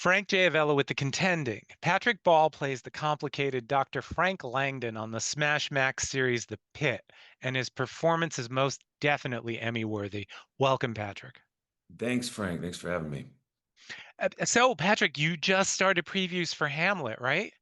Frank J. Avella with the Contending. Patrick Ball plays the complicated Dr. Frank Langden on the Smash Max series The Pit, and his performance is most definitely Emmy worthy. Welcome, Patrick. Thanks, Frank. Thanks for having me. So, Patrick, you just started previews for Hamlet, right?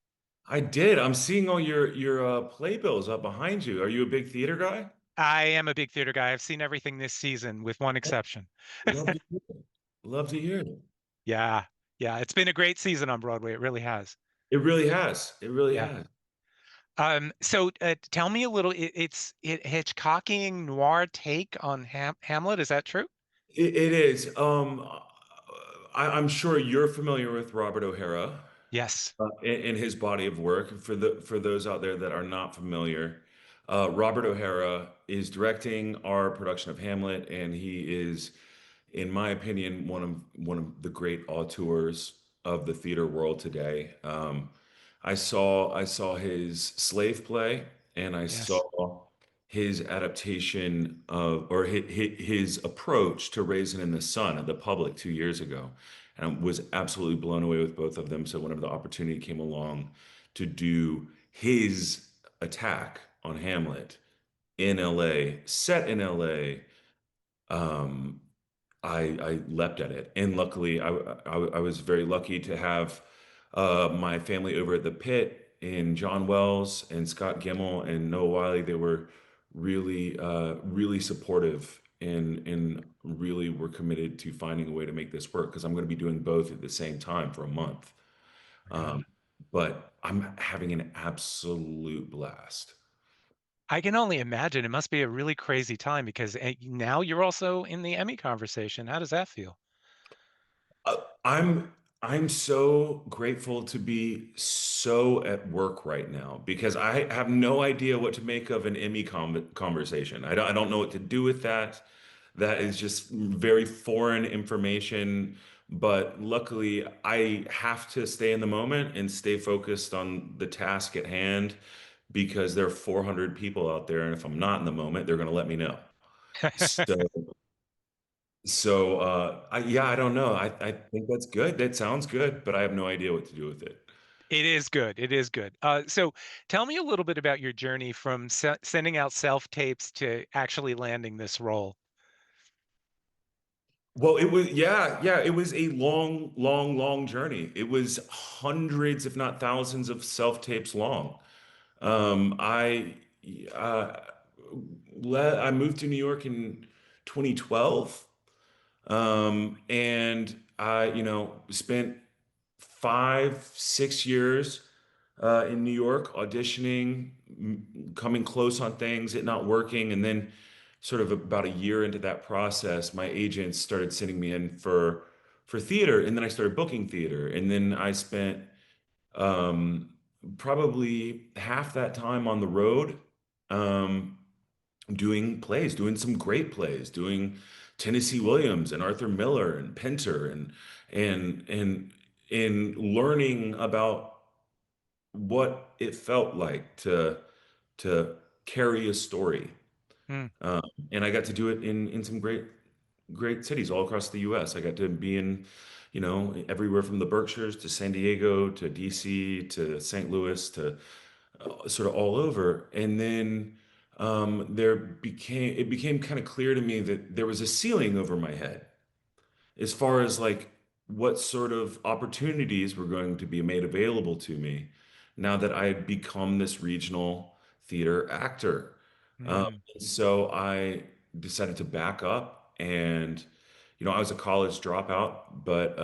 I did. I'm seeing all your playbills up behind you. Are you a big theater guy? I am a big theater guy. I've seen everything this season, with one exception. Love to hear it. Love to hear it. Yeah, yeah, it's been a great season on Broadway. It really has. It really has. It really Yeah. has. So tell me a little. It Hitchcocking noir take on Hamlet. Is that true? It is. I'm sure you're familiar with Robert O'Hara Yes. and his body of work. For those out there that are not familiar, Robert O'Hara is directing our production of Hamlet, and he is, in my opinion, one of the great auteurs of the theater world today. I saw his Slave play, and I Yes. saw his adaptation of or his approach to Raisin in the Sun at the public 2 years ago, and I was absolutely blown away with both of them. So whenever the opportunity came along to do his attack on Hamlet in LA, set in LA, um, I leapt at it, and luckily, I was very lucky to have my family over at the Pit and John Wells and Scott Gemmell and Noah Wiley. They were really supportive and really were committed to finding a way to make this work because I'm going to be doing both at the same time for a month. Yeah. Um, but I'm having an absolute blast. I can only imagine it must be a really crazy time because now you're also in the Emmy conversation. How does that feel? Uh, I'm I'm so grateful to be so at work right now because I have no idea what to make of an Emmy conversation. I don't know what to do with that. That is just very foreign information. But luckily, I have to stay in the moment and stay focused on the task at hand because there are 400 people out there, and if I'm not in the moment, they're going to let me know. So yeah, I don't know. I think that's good. That sounds good, but I have no idea what to do with it. It is good. It is good. So tell me a little bit about your journey from sending out self tapes to actually landing this role. Well, it was, yeah, it was a long journey. It was hundreds, if not thousands, of self-tapes long. I uh, I moved to New York in 2012, and I, spent 5, 6 years in New York auditioning, coming close on things, it not working, and then sort of about a year into that process, my agents started sending me in for theater, and then I started booking theater, and then I spent um, probably half that time on the road. Um, Doing plays, doing some great plays, doing Tennessee Williams and Arthur Miller and Pinter and and learning about what it felt like to carry a story. Hmm. Um, and I got to do it in some great cities all across the U.S. I got to be in, everywhere from the Berkshires to San Diego to DC to St. Louis to sort of all over. And then it became kind of clear to me that there was a ceiling over my head as far as like what sort of opportunities were going to be made available to me now that I had become this regional theater actor. Hmm. So I decided to back up, and I was a college dropout, but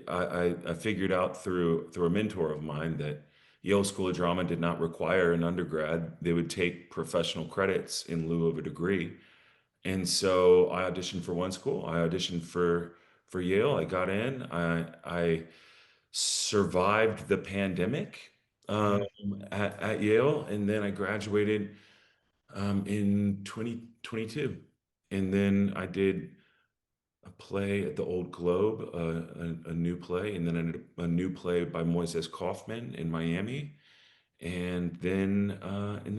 I figured out through a mentor of mine that Yale School of Drama did not require an undergrad. They would take professional credits in lieu of a degree. And so I auditioned for one school. I auditioned for Yale. I got in. I survived the pandemic um, Hmm. at Yale, and then I graduated in 2022. And then I did a play at the Old Globe, a new play, and then a new play by Moises Kaufman in Miami. And then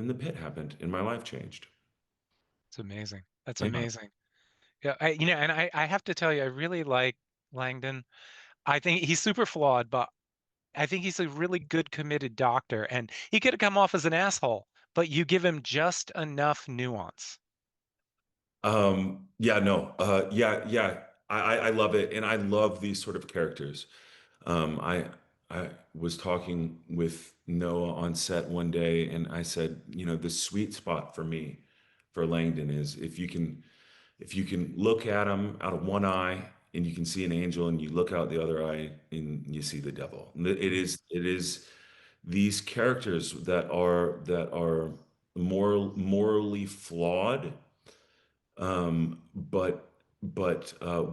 the pit happened, and my life changed. It's amazing. That's Yeah. amazing. Yeah, and I have to tell you, I really like Langdon. I think he's super flawed, but I think he's a really good committed doctor, and he could have come off as an asshole, but you give him just enough nuance. Yeah, no, yeah. I love it, and I love these sort of characters. I was talking with Noah on set one day, and I said, the sweet spot for me for Langdon is if you can look at him out of one eye and you can see an angel, and you look out the other eye and you see the devil. Mm. It is these characters that are morally flawed, but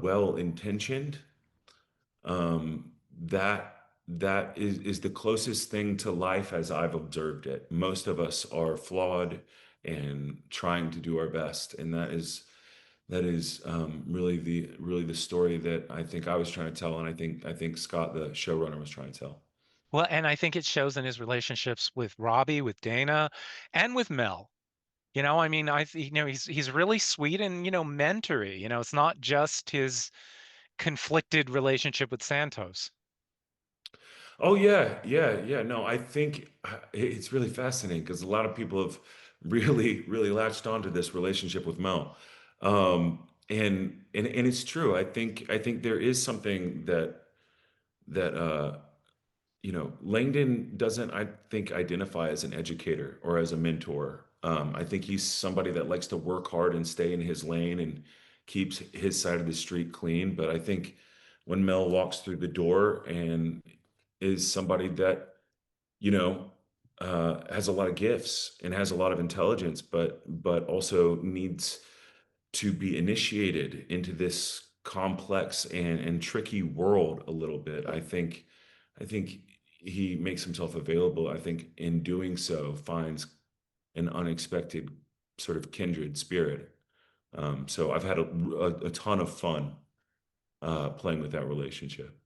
well intentioned. That is the closest thing to life as I've observed it. Most of us are flawed and trying to do our best, and that is really the story that I think I was trying to tell, and I think Scott, the showrunner, was trying to tell. Well, and I think it shows in his relationships with Robbie, with Dana, and with Mel. I mean, he's really sweet and mentory. It's not just his conflicted relationship with Santos. Oh yeah, yeah, yeah. No, I think it's really fascinating because a lot of people have really, really latched onto this relationship with Mel, and it's true. I think there is something that Langdon doesn't, I think, identify as an educator or as a mentor. I think he's somebody that likes to work hard and stay in his lane and keeps his side of the street clean. But I think when Mel walks through the door and is somebody that, you know, has a lot of gifts and has a lot of intelligence, but also needs to be initiated into this complex and tricky world a little bit. I think he makes himself available. I think in doing so finds an unexpected sort of kindred spirit. So I've had a ton of fun playing with that relationship.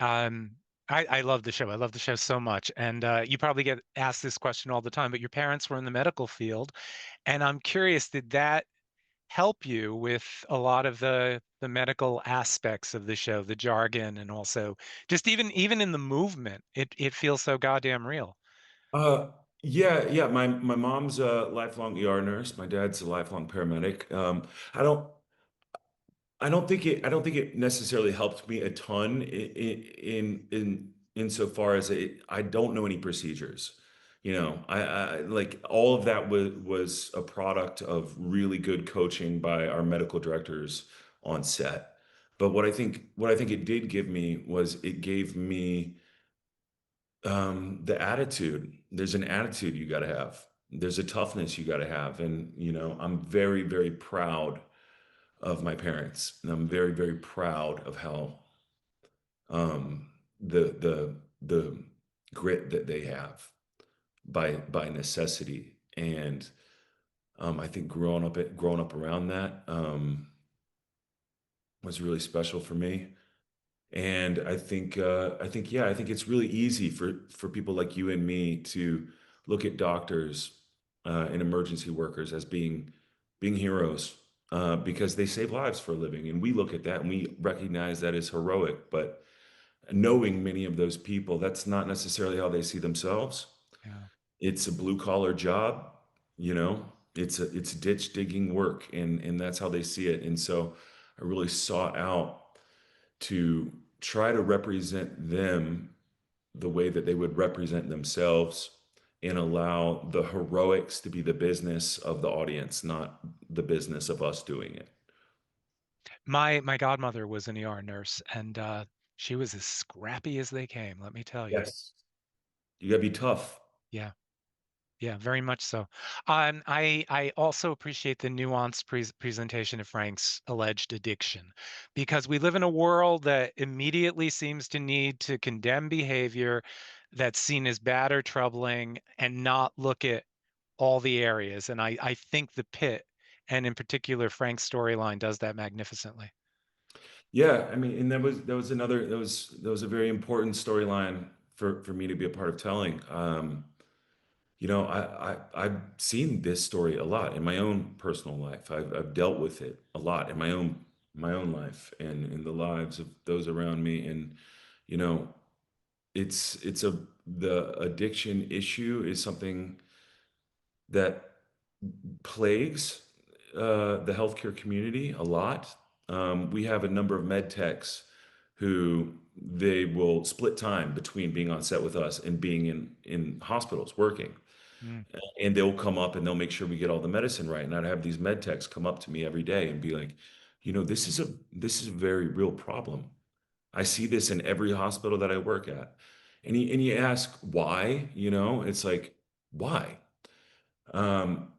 Um, I love the show. I love the show so much. And you probably get asked this question all the time, but your parents were in the medical field, and I'm curious, did that help you with a lot of the medical aspects of the show, the jargon, and also just even in the movement, it feels so goddamn real. Uh, yeah, yeah. My mom's a lifelong ER nurse. My dad's a lifelong paramedic. I don't I don't think it necessarily helped me a ton insofar as I don't know any procedures. I like all of that was a product of really good coaching by our medical directors on set. But what I think it did give me was it gave me the attitude. There's an attitude you got to have. There's a toughness you got to have, and I'm very, very proud of my parents, and I'm very, very proud of how the grit that they have by necessity. And I think growing up around that was really special for me. And I think it's really easy for people like you and me to look at doctors and emergency workers as being heroes because they save lives for a living, and we look at that and we recognize that as heroic. But knowing many of those people, that's not necessarily how they see themselves. Yeah. It's a blue collar job, you know. It's ditch digging work, and that's how they see it. And so I really sought out to try to represent them the way that they would represent themselves and allow the heroics to be the business of the audience, not the business of us doing it. My godmother was an ER nurse, and she was as scrappy as they came, let me tell you. Yes. You gotta be tough. Yeah. Yeah, very much so. I also appreciate the nuanced presentation of Frank's alleged addiction, because we live in a world that immediately seems to need to condemn behavior that's seen as bad or troubling and not look at all the areas. And I think the Pit, and in particular Frank's storyline, does that magnificently. Yeah, I mean, and that was a very important storyline for me to be a part of telling. I've seen this story a lot in my own personal life. I've dealt with it a lot in my own my own life and in the lives of those around me. And, you know, it's a the addiction issue is something that plagues the healthcare community a lot. We have a number of med techs who they will split time between being on set with us and being in hospitals working, Mm, and they'll come up and they'll make sure we get all the medicine right. And I'd have these med techs come up to me every day and be like, this is a very real problem. I see this in every hospital that I work at. And you ask why, it's like, why? Um,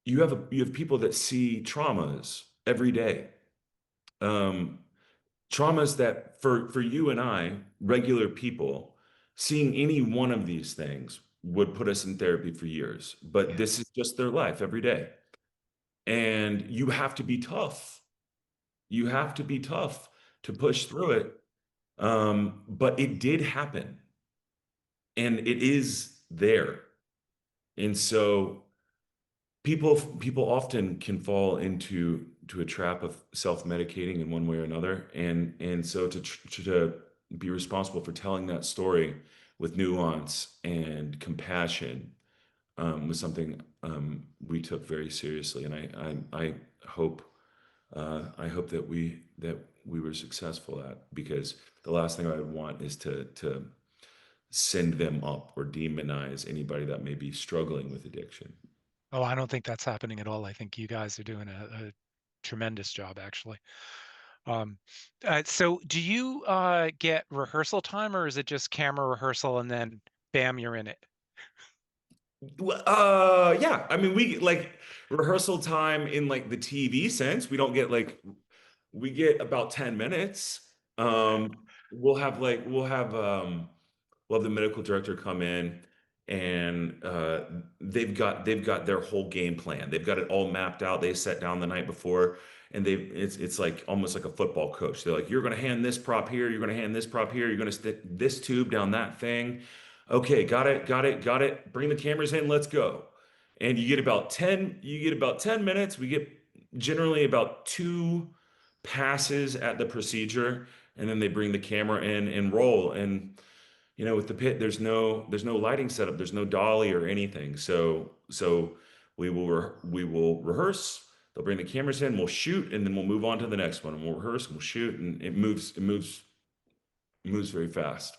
you have people that see traumas every day. Um, Traumas that for you and I, regular people, seeing any one of these things would put us in therapy for years. But yeah. this is just their life every day. And you have to be tough. You have to be tough to push through it. But it did happen and it is there. And so people often can fall into a trap of self-medicating in one way or another, and so to be responsible for telling that story with nuance and compassion was something we took very seriously, and I hope that we were successful at, because the last thing I would want is to send them up or demonize anybody that may be struggling with addiction. Oh, I don't think that's happening at all. I think you guys are doing a tremendous job, actually. Um, so do you get rehearsal time, or is it just camera rehearsal and then bam, you're in it? Well, yeah. I mean, we like rehearsal time in like the TV sense. We get about 10 minutes. We'll have the medical director come in, and they've got their whole game plan. They've got it all mapped out. They sat down the night before, and it's like almost like a football coach. They're like, you're going to hand this prop here, you're going to hand this prop here, you're going to stick this tube down that thing. Okay, got it, got it, got it. Bring the cameras in, let's go. And you get about 10 minutes. We get generally about two passes at the procedure, and then they bring the camera in and roll. And with the pit, there's no lighting setup, there's no dolly or anything. So we will rehearse. They'll bring the cameras in, we'll shoot, and then we'll move on to the next one, and we'll rehearse and we'll shoot, and it moves very fast.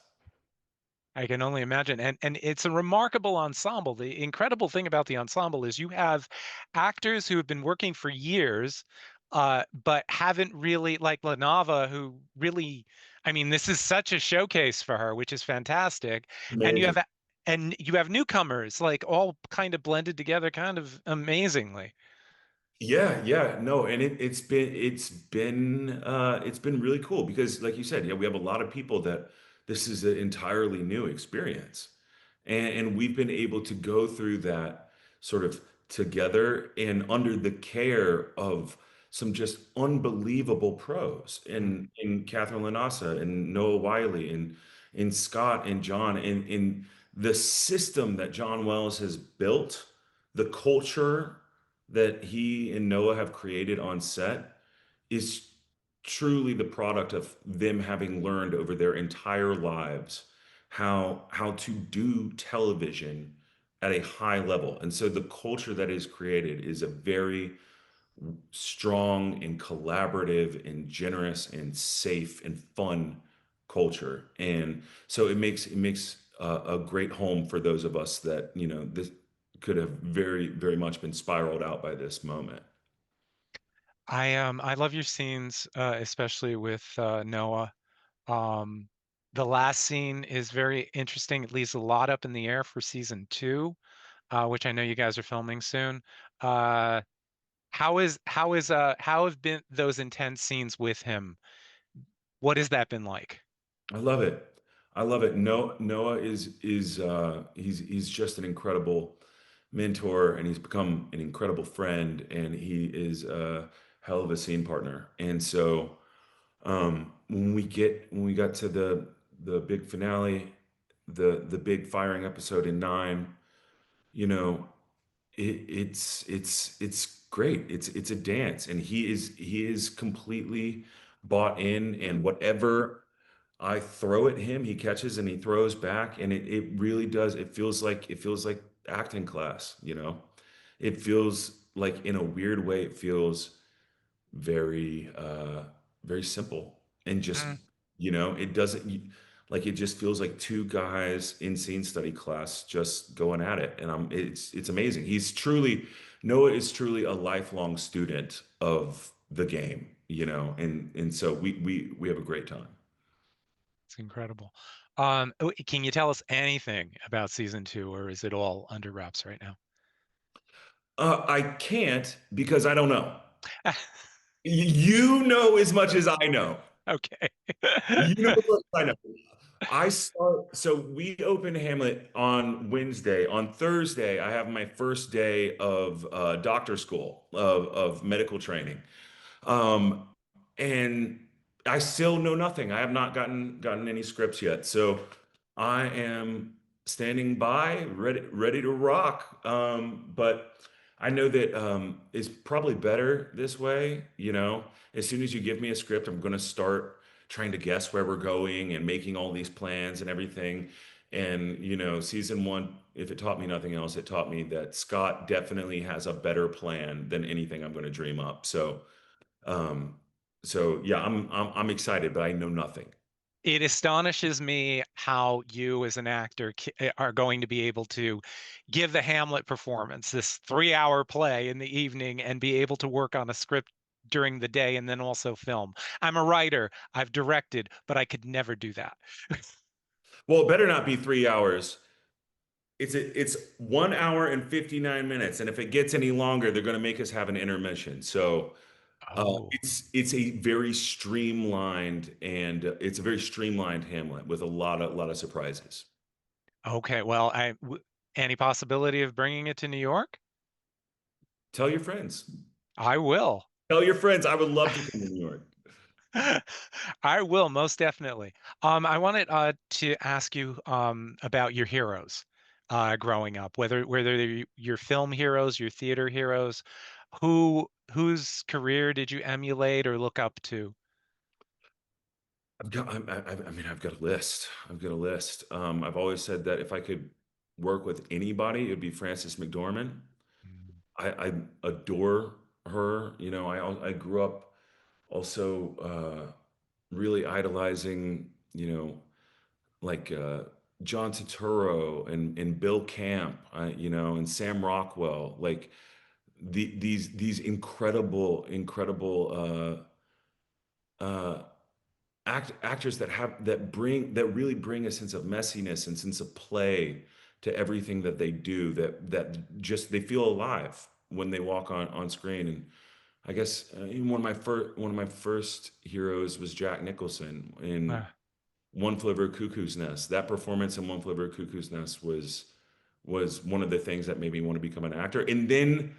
I can only imagine. And it's a remarkable ensemble. The incredible thing about the ensemble is you have actors who have been working for years, but haven't really, like Lanava, who really, I mean, this is such a showcase for her, which is fantastic. And you Amazing. have and you have newcomers, like all kind of blended together kind of amazingly. Yeah, yeah, no, and it's been really cool because, like you said, yeah, we have a lot of people that this is an entirely new experience, and we've been able to go through that sort of together and under the care of some just unbelievable pros Mm. in Catherine Lanasa and Noah Wiley and in Scott and John, and in the system that John Wells has built, the culture that he and Noah have created on set is truly the product of them having learned over their entire lives how to do television at a high level. And so the culture that is created is a very strong and collaborative and generous and safe and fun culture. And so it makes a great home for those of us that, this could have very, very much been spiraled out by this moment. I love your scenes, especially with Noah. Um, the last scene is very interesting. It leaves a lot up in the air for season two, which I know you guys are filming soon. Uh, how have been those intense scenes with him? What has that been like? I love it. I love it. Noah he's just an incredible mentor, and he's become an incredible friend, and he is a hell of a scene partner. And so when we got to the big finale, the big firing episode in 9, you know, it's great. It's a dance, and he is completely bought in, and whatever I throw at him, he catches and he throws back, and it really does. It feels like acting class, you know. It feels like in a weird way, it feels very very simple and just, Mm. it doesn't like it just feels like two guys in scene study class just going at it, and it's amazing. Noah is truly a lifelong student of the game, and so we have a great time. It's incredible. Can you tell us anything about season two, or is it all under wraps right now? I can't because I don't know. You know as much as I know. Okay. You know as much as I know. So we open Hamlet on Wednesday. On Thursday, I have my first day of doctor school of medical training. Um, and I still know nothing. I have not gotten any scripts yet. So I am standing by, ready to rock. But I know that it's probably better this way. As soon as you give me a script, I'm going to start trying to guess where we're going and making all these plans and everything. And season one, if it taught me nothing else, it taught me that Scott definitely has a better plan than anything I'm going to dream up. Um, so yeah, I'm excited, but I know nothing. It astonishes me how you, as an actor, are going to be able to give the Hamlet performance, this 3 hour play in the evening, and be able to work on a script during the day and then also film. I'm a writer, I've directed, but I could never do that. Well, it better not be 3 hours. It's 1 hour and 59 minutes, and if it gets any longer, they're going to make us have an intermission. So Oh, it's a very streamlined, and it's a very streamlined Hamlet with a lot of surprises. okay. Well, any possibility of bringing it to New York? Tell your friends. I will. Tell your friends. I would love to come to New York. I will most definitely. I wanted to ask you about your heroes growing up, whether they're your film heroes, your theater heroes, whose career did you emulate or look up to? I mean, I've got a list. I've got a list. I've always said that if I could work with anybody, it would be Frances McDormand. Mm. I adore her. I grew up also really idolizing, like John Turturro and Bill Camp, and Sam Rockwell, like these incredible actors that really bring a sense of messiness and sense of play to everything that they do. That just they feel alive when they walk on screen. And I guess even one of my first heroes was Jack Nicholson in Ah, One Flew Over a Cuckoo's Nest. That performance in One Flew Over a Cuckoo's Nest was one of the things that made me want to become an actor. And then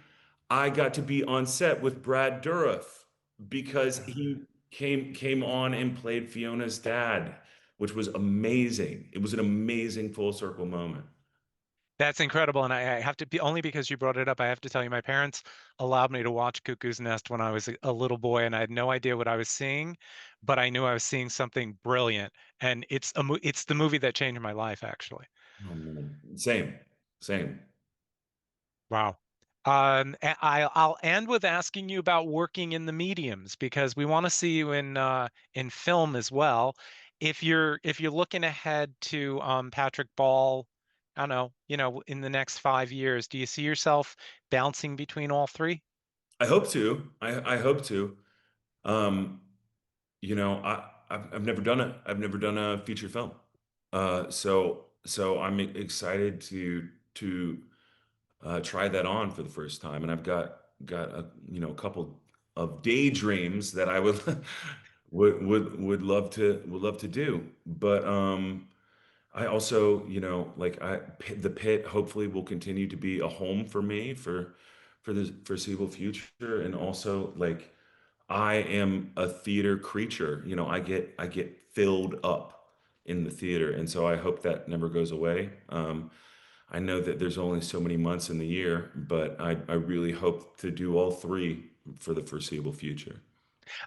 I got to be on set with Brad Dourif because ah. he came on and played Fiona's dad, which was amazing. It was an amazing full circle moment. That's incredible, and I have to be only because you brought it up. I have to tell you, my parents allowed me to watch Cuckoo's Nest when I was a little boy, and I had no idea what I was seeing, but I knew I was seeing something brilliant, and it's the movie that changed my life, actually. Oh man, same. Wow. I'll end with asking you about working in the mediums because we want to see you in film as well. If you're looking ahead to Patrick Ball, I don't know, in the next 5 years, do you see yourself bouncing between all three? I hope to. I hope to. Um, I've never done it. I've never done a feature film. So I'm excited to try that on for the first time, and I've got a couple of daydreams that I would would love to do. But I also, like the pit hopefully will continue to be a home for me for the foreseeable future, and also like I am a theater creature. I get filled up in the theater, and so I hope that never goes away. I know that there's only so many months in the year, but I really hope to do all three for the foreseeable future.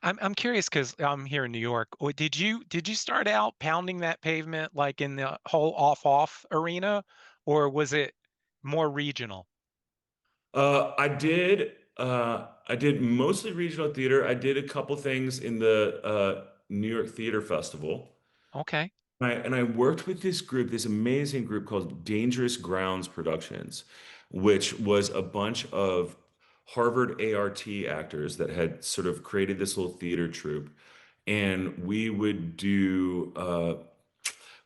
I'm curious because I'm here in New York. Did you start out pounding that pavement like in the whole off arena, or was it more regional? I did mostly regional theater. I did a couple things in the New York Theater Festival. Okay. And I worked with this group, this amazing group called Dangerous Grounds Productions, which was a bunch of Harvard ART actors that had sort of created this little theater troupe. And we would do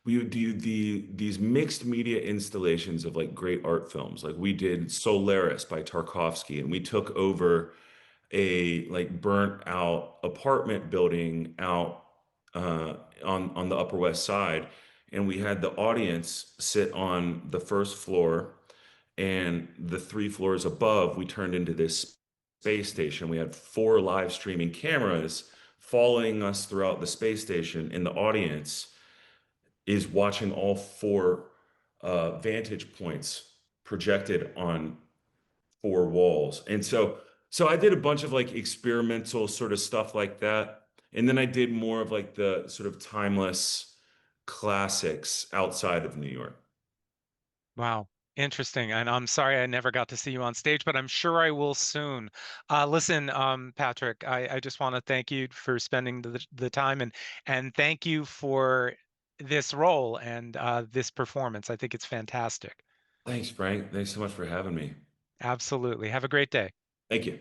these mixed media installations of like great art films. Like we did Solaris by Tarkovsky, and we took over a like burnt out apartment building out on the Upper West Side, and we had the audience sit on the first floor, and the three floors above we turned into this space station. We had four live streaming cameras following us throughout the space station, and the audience is watching all four vantage points projected on four walls. And so I did a bunch of like experimental sort of stuff like that. And then I did more of like the sort of timeless classics outside of New York. Wow. Interesting. And I'm sorry I never got to see you on stage, but I'm sure I will soon. Listen, Patrick, I just want to thank you for spending the time and thank you for this role and this performance. I think it's fantastic. Thanks, Frank. Thanks so much for having me. Absolutely. Have a great day. Thank you.